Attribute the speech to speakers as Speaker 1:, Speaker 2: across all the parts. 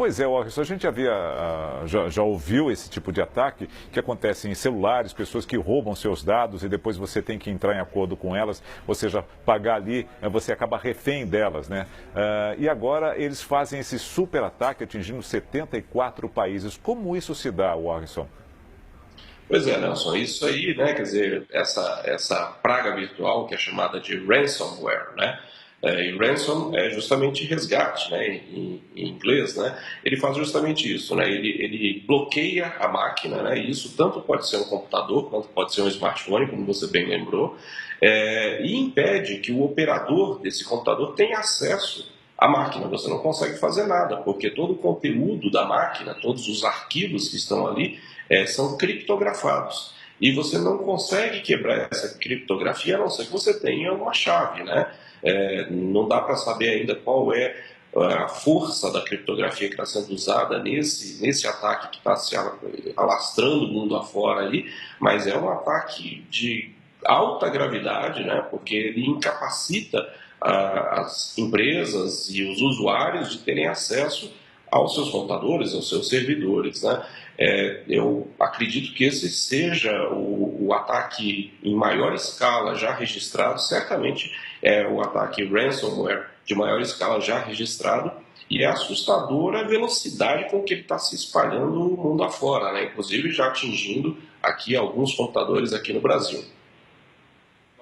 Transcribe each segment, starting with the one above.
Speaker 1: Pois é, Orson, a gente já ouviu esse tipo de ataque que acontece em celulares, pessoas que roubam seus dados e depois você tem que entrar em acordo com elas, ou seja, pagar ali, você acaba refém delas, né? E agora eles fazem esse super ataque atingindo 74 países. Como isso se dá, Orson?
Speaker 2: Pois é, Nelson, isso aí, né, quer dizer, essa praga virtual que é chamada de ransomware, né, e ransom é justamente resgate, né, em inglês, né, ele faz justamente isso, né, ele bloqueia a máquina, né, e isso tanto pode ser um computador, quanto pode ser um smartphone, como você bem lembrou, e impede que o operador desse computador tenha acesso à máquina. Você não consegue fazer nada, porque todo o conteúdo da máquina, todos os arquivos que estão ali, são criptografados. E você não consegue quebrar essa criptografia a não ser que você tenha uma chave, né? Não dá para saber ainda qual é a força da criptografia que está sendo usada nesse ataque que está se alastrando o mundo afora ali, mas é um ataque de alta gravidade, né? Porque ele incapacita as empresas e os usuários de terem acesso aos seus computadores, aos seus servidores, né? Eu acredito que esse seja o ataque em maior escala já registrado, certamente é o ataque ransomware de maior escala já registrado, e é assustadora a velocidade com que ele está se espalhando o mundo afora, né? Inclusive já atingindo aqui alguns computadores aqui no Brasil.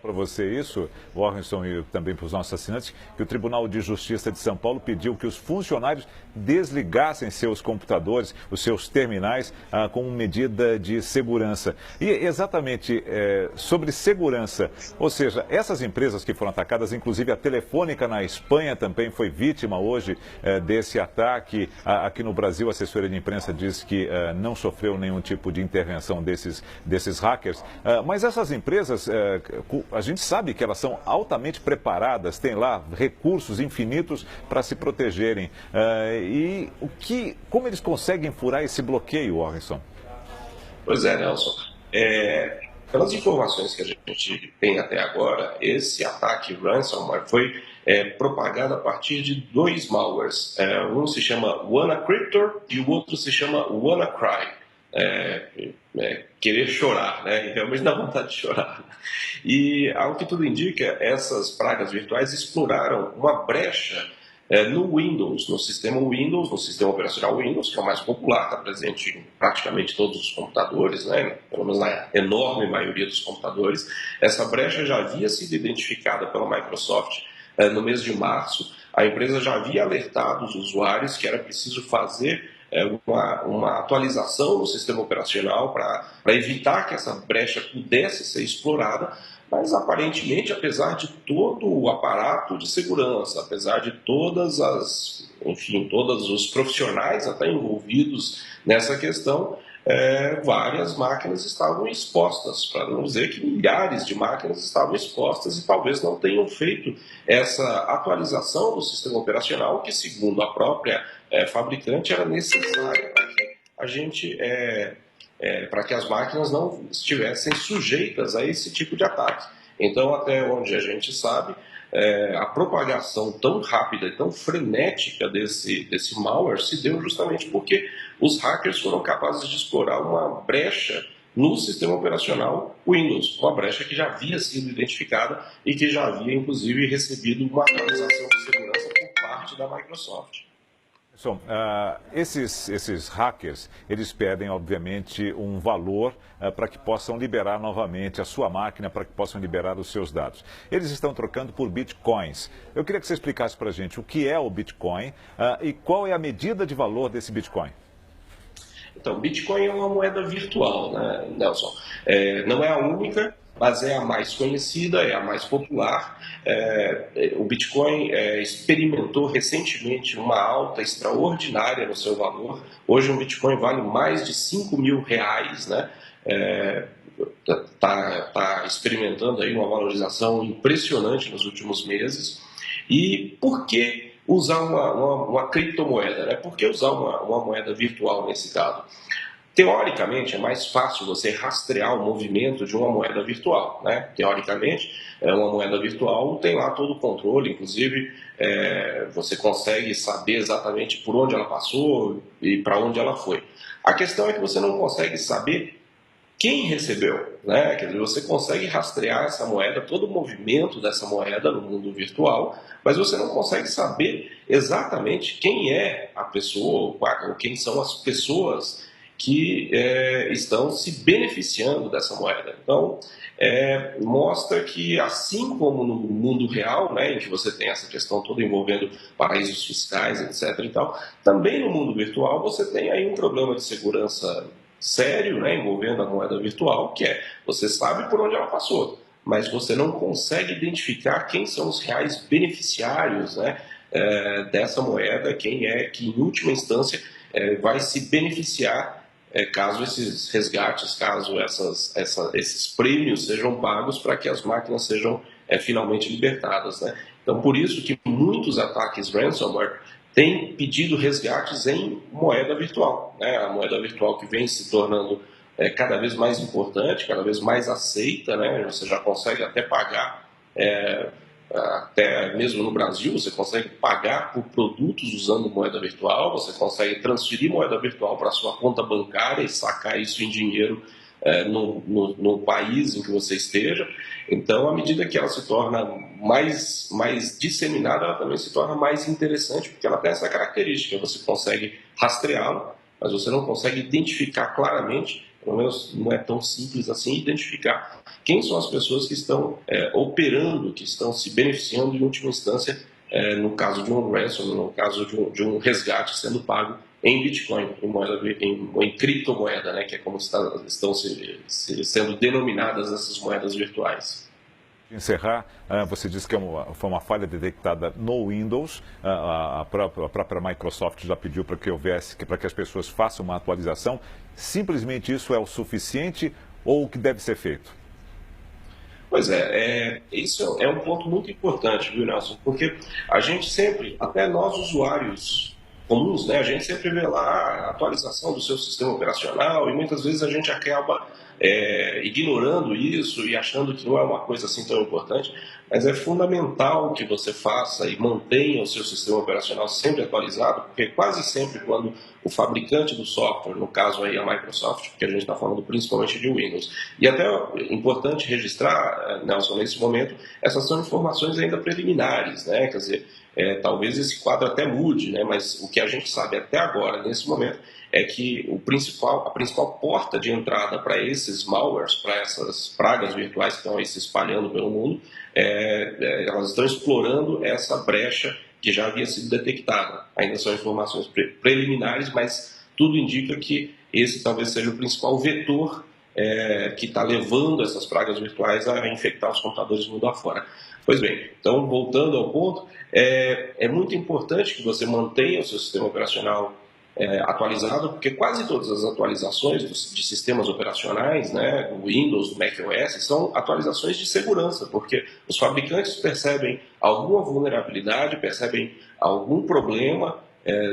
Speaker 1: Para você isso, Warrenson, e também para os nossos assinantes, que o Tribunal de Justiça de São Paulo pediu que os funcionários desligassem seus computadores, os seus terminais, como medida de segurança. E exatamente sobre segurança, ou seja, essas empresas que foram atacadas, inclusive a Telefônica na Espanha também foi vítima hoje desse ataque. Aqui no Brasil, a assessoria de imprensa diz que não sofreu nenhum tipo de intervenção desses hackers. Mas essas empresas, a gente sabe que elas são altamente preparadas, têm lá recursos infinitos para se protegerem. E como eles conseguem furar esse bloqueio, Orson?
Speaker 2: Pois é, Nelson. Pelas informações que a gente tem até agora, esse ataque ransomware foi propagado a partir de dois malwares. Um se chama WannaCryptor e o outro se chama WannaCry. Querer chorar, né? E realmente dá vontade de chorar. E, ao que tudo indica, essas pragas virtuais exploraram uma brecha no Windows, no sistema Windows, no sistema operacional Windows, que é o mais popular, está presente em praticamente todos os computadores, né? Pelo menos na enorme maioria dos computadores. Essa brecha já havia sido identificada pela Microsoft no mês de março. A empresa já havia alertado os usuários que era preciso fazer uma atualização no sistema operacional para evitar que essa brecha pudesse ser explorada, mas aparentemente, apesar de todo o aparato de segurança, apesar de todos os profissionais até envolvidos nessa questão, várias máquinas estavam expostas, para não dizer que milhares de máquinas estavam expostas e talvez não tenham feito essa atualização do sistema operacional que, segundo a própria fabricante, era necessária para que a gente para que as máquinas não estivessem sujeitas a esse tipo de ataque. Então, até onde a gente sabe, a propagação tão rápida e tão frenética desse malware se deu justamente porque os hackers foram capazes de explorar uma brecha no sistema operacional Windows, uma brecha que já havia sido identificada e que já havia, inclusive, recebido uma atualização de segurança por parte da Microsoft.
Speaker 1: Pessoal, esses hackers, eles pedem, obviamente, um valor para que possam liberar novamente a sua máquina, para que possam liberar os seus dados. Eles estão trocando por bitcoins. Eu queria que você explicasse para a gente o que é o Bitcoin e qual é a medida de valor desse Bitcoin.
Speaker 2: Então, Bitcoin é uma moeda virtual, né, Nelson? Não é a única, mas é a mais conhecida, é a mais popular. O Bitcoin experimentou recentemente uma alta extraordinária no seu valor. Hoje um Bitcoin vale mais de R$ 5.000, né? Tá experimentando aí uma valorização impressionante nos últimos meses. E por que usar uma criptomoeda, né? Por que usar uma moeda virtual nesse caso? Teoricamente, é mais fácil você rastrear o movimento de uma moeda virtual, né? Teoricamente, uma moeda virtual, tem lá todo o controle, inclusive você consegue saber exatamente por onde ela passou e para onde ela foi. A questão é que você não consegue saber quem recebeu, né? Quer dizer, você consegue rastrear essa moeda, todo o movimento dessa moeda no mundo virtual, mas você não consegue saber exatamente quem é a pessoa, ou quem são as pessoas que estão se beneficiando dessa moeda. Então, mostra que, assim como no mundo real, né, em que você tem essa questão toda envolvendo paraísos fiscais, etc. e tal, também no mundo virtual você tem aí um problema de segurança sério, né, envolvendo a moeda virtual, que você sabe por onde ela passou, mas você não consegue identificar quem são os reais beneficiários, né, dessa moeda, quem é que, em última instância, vai se beneficiar caso esses resgates, caso esses prêmios sejam pagos para que as máquinas sejam finalmente libertadas, né? Então, por isso que muitos ataques ransomware têm pedido resgates em moeda virtual, né? A moeda virtual que vem se tornando cada vez mais importante, cada vez mais aceita, né? Você já consegue até pagar, até mesmo no Brasil, você consegue pagar por produtos usando moeda virtual, você consegue transferir moeda virtual para a sua conta bancária e sacar isso em dinheiro no país em que você esteja. Então, à medida que ela se torna mais disseminada, ela também se torna mais interessante, porque ela tem essa característica, você consegue rastreá-la, mas você não consegue identificar claramente, pelo menos não é tão simples assim, identificar quem são as pessoas que estão operando, que estão se beneficiando em última instância, no caso de um ransom, no caso de um resgate sendo pago em Bitcoin, em criptomoeda, né, que é como estão sendo denominadas essas moedas virtuais.
Speaker 1: Encerrar, você disse que foi uma falha detectada no Windows. A própria Microsoft já pediu para que as pessoas façam uma atualização. Simplesmente isso é o suficiente ou o que deve ser feito?
Speaker 2: Pois isso é um ponto muito importante, viu, Nelson? Porque a gente sempre, até nós usuários comuns, né, a gente sempre vê lá a atualização do seu sistema operacional e muitas vezes a gente acaba ignorando isso e achando que não é uma coisa assim tão importante, mas é fundamental que você faça e mantenha o seu sistema operacional sempre atualizado, porque quase sempre quando o fabricante do software, no caso aí a Microsoft, porque a gente está falando principalmente de Windows, e até é importante registrar, Nelson, nesse momento, essas são informações ainda preliminares, né? Quer dizer, talvez esse quadro até mude, né? Mas o que a gente sabe até agora, nesse momento, é que a principal porta de entrada para esses malwares, para essas pragas virtuais que estão aí se espalhando pelo mundo, elas estão explorando essa brecha que já havia sido detectada. Ainda são informações preliminares, mas tudo indica que esse talvez seja o principal vetor que está levando essas pragas virtuais a infectar os computadores mundo afora. Pois bem, então voltando ao ponto, é muito importante que você mantenha o seu sistema operacional atualizado, porque quase todas as atualizações de sistemas operacionais, né, do Windows, do macOS, são atualizações de segurança, porque os fabricantes percebem alguma vulnerabilidade, percebem algum problema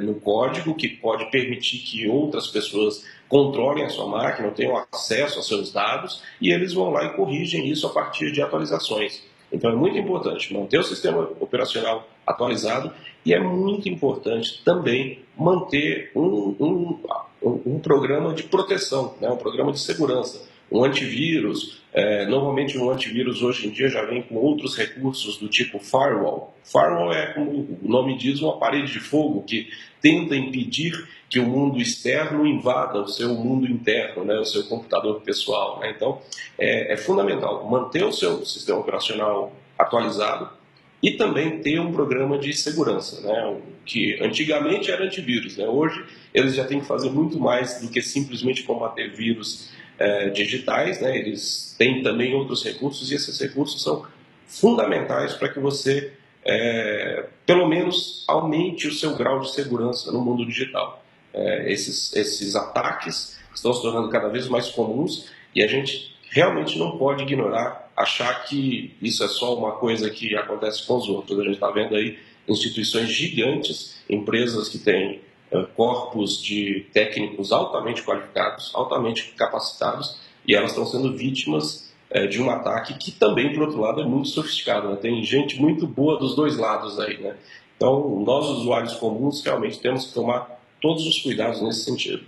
Speaker 2: no código que pode permitir que outras pessoas controlem a sua máquina, tenham acesso aos seus dados, e eles vão lá e corrigem isso a partir de atualizações. Então é muito importante manter o sistema operacional atualizado e é muito importante também manter um programa de proteção, né? Um programa de segurança, um antivírus. Normalmente um antivírus hoje em dia já vem com outros recursos do tipo firewall. Firewall é, como o nome diz, uma parede de fogo que tenta impedir que o mundo externo invada o seu mundo interno, né, o seu computador pessoal, né? Então, é fundamental manter o seu sistema operacional atualizado e também ter um programa de segurança, né, que antigamente era antivírus, né? Hoje eles já têm que fazer muito mais do que simplesmente combater vírus digitais, né? Eles têm também outros recursos e esses recursos são fundamentais para que você, pelo menos, aumente o seu grau de segurança no mundo digital. Esses ataques estão se tornando cada vez mais comuns e a gente realmente não pode ignorar, achar que isso é só uma coisa que acontece com os outros. A gente está vendo aí instituições gigantes, empresas que têm corpos de técnicos altamente qualificados, altamente capacitados, e elas estão sendo vítimas de um ataque que também, por outro lado, é muito sofisticado, né? Tem gente muito boa dos dois lados aí, né? Então, nós, usuários comuns, realmente temos que tomar todos os cuidados nesse sentido.